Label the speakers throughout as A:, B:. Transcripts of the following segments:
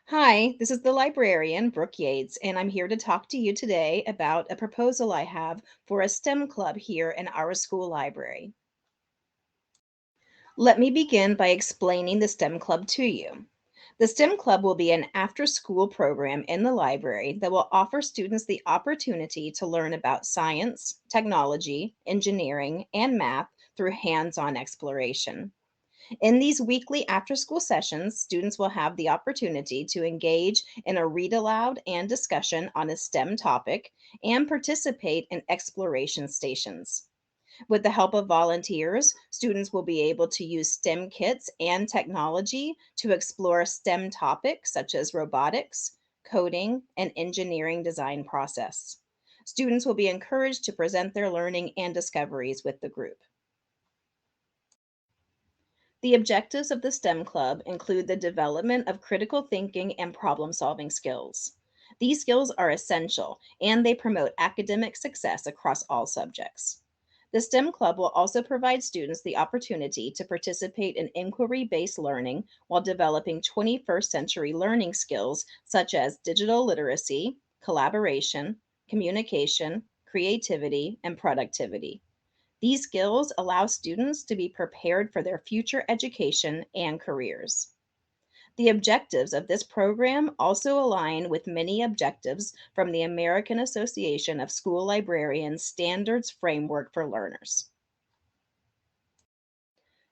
A: Hi, this is the librarian, Brooke Yates, and I'm here to talk to you today about a proposal I have for a STEM club here in our school library. Let me begin by explaining the STEM club to you. The STEM club will be an after school program in the library that will offer students the opportunity to learn about science, technology, engineering, and math through hands on exploration. In these weekly after school sessions, students will have the opportunity to engage in a read aloud and discussion on a STEM topic and participate in exploration stations. With the help of volunteers, students will be able to use STEM kits and technology to explore STEM topics such as robotics, coding, and engineering design process. Students will be encouraged to present their learning and discoveries with the group. The objectives of the STEM Club include the development of critical thinking and problem solving skills. These skills are essential and they promote academic success across all subjects. The STEM Club will also provide students the opportunity to participate in inquiry based learning while developing 21st century learning skills such as digital literacy, collaboration, communication, creativity, and productivity. These skills allow students to be prepared for their future education and careers. The objectives of this program also align with many objectives from the American Association of School Librarians Standards Framework for Learners.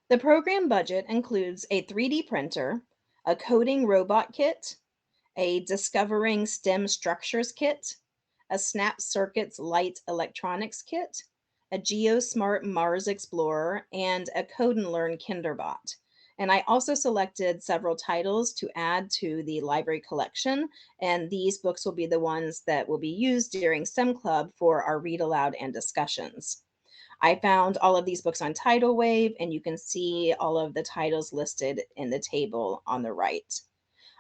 A: The program budget includes a 3D printer, a coding robot kit, a Discovering STEM Structures kit, a Snap Circuits Light Electronics kit, a GeoSmart Mars Explorer, and a Code and Learn Kinderbot. And I also selected several titles to add to the library collection, and these books will be the ones that will be used during STEM Club for our read aloud and discussions. I found all of these books on Tidal Wave, and you can see all of the titles listed in the table on the right.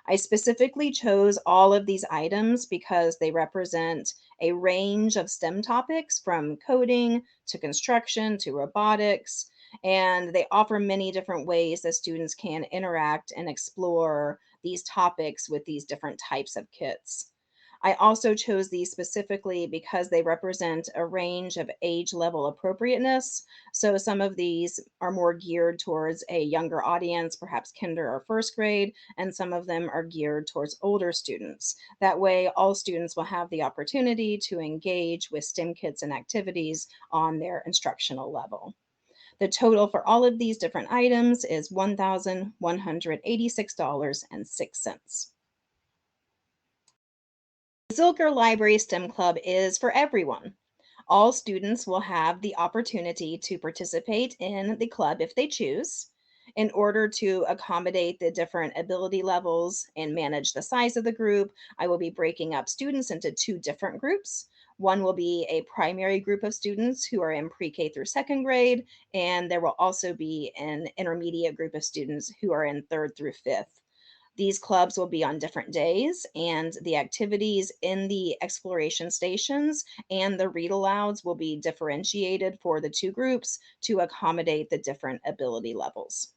A: I specifically chose all of these items because they represent a range of STEM topics from coding to construction to robotics, and they offer many different ways that students can interact and explore these topics with these different types of kits. I also chose these specifically because they represent a range of age level appropriateness. So some of these are more geared towards a younger audience, perhaps kinder or first grade, and some of them are geared towards older students. That way, all students will have the opportunity to engage with STEM kits and activities on their instructional level. The total for all of these different items is $1,186.06. The Zilker Library STEM Club is for everyone. All students will have the opportunity to participate in the club if they choose. In order to accommodate the different ability levels and manage the size of the group, I will be breaking up students into two different groups. One will be a primary group of students who are in pre K through second grade, and there will also be an intermediate group of students who are in third through fifth. These clubs will be on different days, and the activities in the exploration stations and the read alouds will be differentiated for the two groups to accommodate the different ability levels.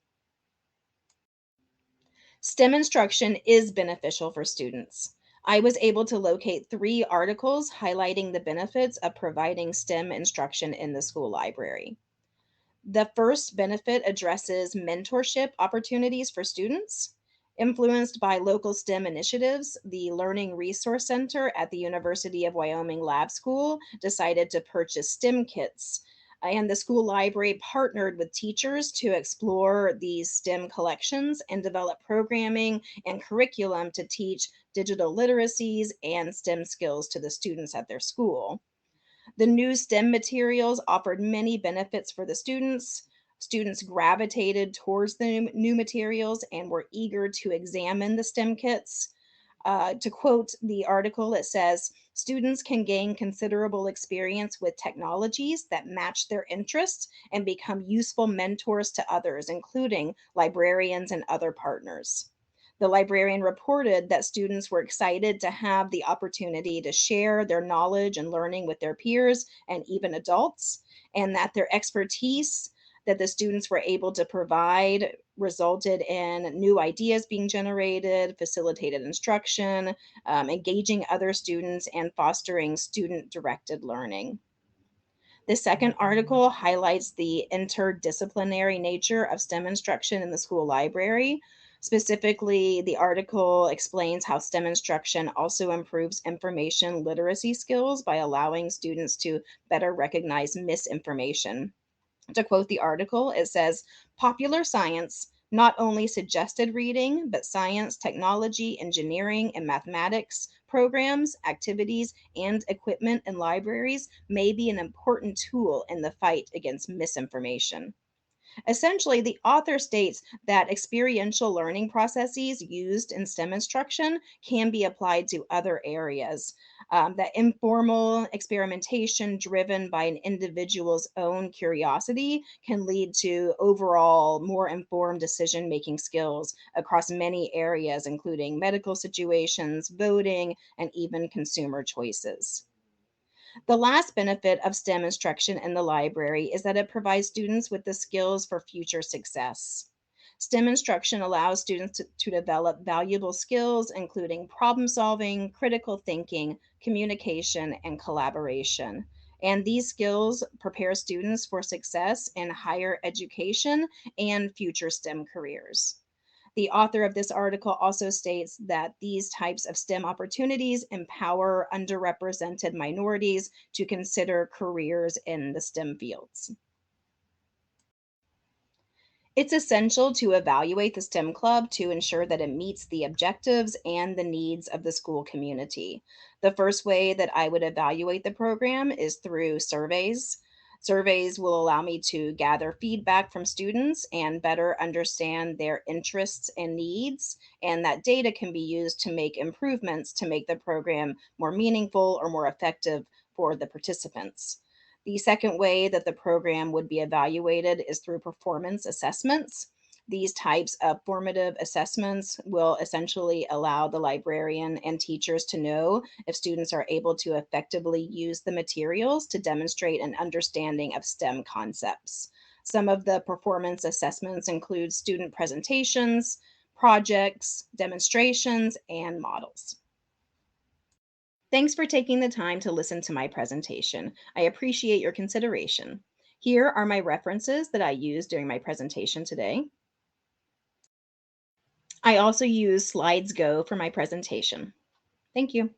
A: STEM instruction is beneficial for students. I was able to locate three articles highlighting the benefits of providing STEM instruction in the school library. The first benefit addresses mentorship opportunities for students. Influenced by local STEM initiatives, the Learning Resource Center at the University of Wyoming Lab School decided to purchase STEM kits. And the school library partnered with teachers to explore these STEM collections and develop programming and curriculum to teach digital literacies and STEM skills to the students at their school. The new STEM materials offered many benefits for the students. Students gravitated towards the new materials and were eager to examine the STEM kits. To quote the article, it says students can gain considerable experience with technologies that match their interests and become useful mentors to others, including librarians and other partners. The librarian reported that students were excited to have the opportunity to share their knowledge and learning with their peers and even adults, and that their expertise that the students were able to provide resulted in new ideas being generated, facilitated instruction, engaging other students, and fostering student directed learning. The second article highlights the interdisciplinary nature of STEM instruction in the school library. Specifically, the article explains how STEM instruction also improves information literacy skills by allowing students to better recognize misinformation. To quote the article, it says, popular science not only suggested reading, but science, technology, engineering, and mathematics programs, activities, and equipment in libraries may be an important tool in the fight against misinformation. Essentially, the author states that experiential learning processes used in STEM instruction can be applied to other areas. That informal experimentation driven by an individual's own curiosity can lead to overall more informed decision making skills across many areas, including medical situations, voting, and even consumer choices. The last benefit of STEM instruction in the library is that it provides students with the skills for future success. STEM instruction allows students to develop valuable skills, including problem solving, critical thinking, communication, and collaboration. And these skills prepare students for success in higher education and future STEM careers. The author of this article also states that these types of STEM opportunities empower underrepresented minorities to consider careers in the STEM fields. It's essential to evaluate the STEM club to ensure that it meets the objectives and the needs of the school community. The first way that I would evaluate the program is through surveys. Surveys will allow me to gather feedback from students and better understand their interests and needs. And that data can be used to make improvements to make the program more meaningful or more effective for the participants. The second way that the program would be evaluated is through performance assessments. These types of formative assessments will essentially allow the librarian and teachers to know if students are able to effectively use the materials to demonstrate an understanding of STEM concepts. Some of the performance assessments include student presentations, projects, demonstrations, and models. Thanks for taking the time to listen to my presentation. I appreciate your consideration. Here are my references that I used during my presentation today. I also use Slides Go for my presentation. Thank you.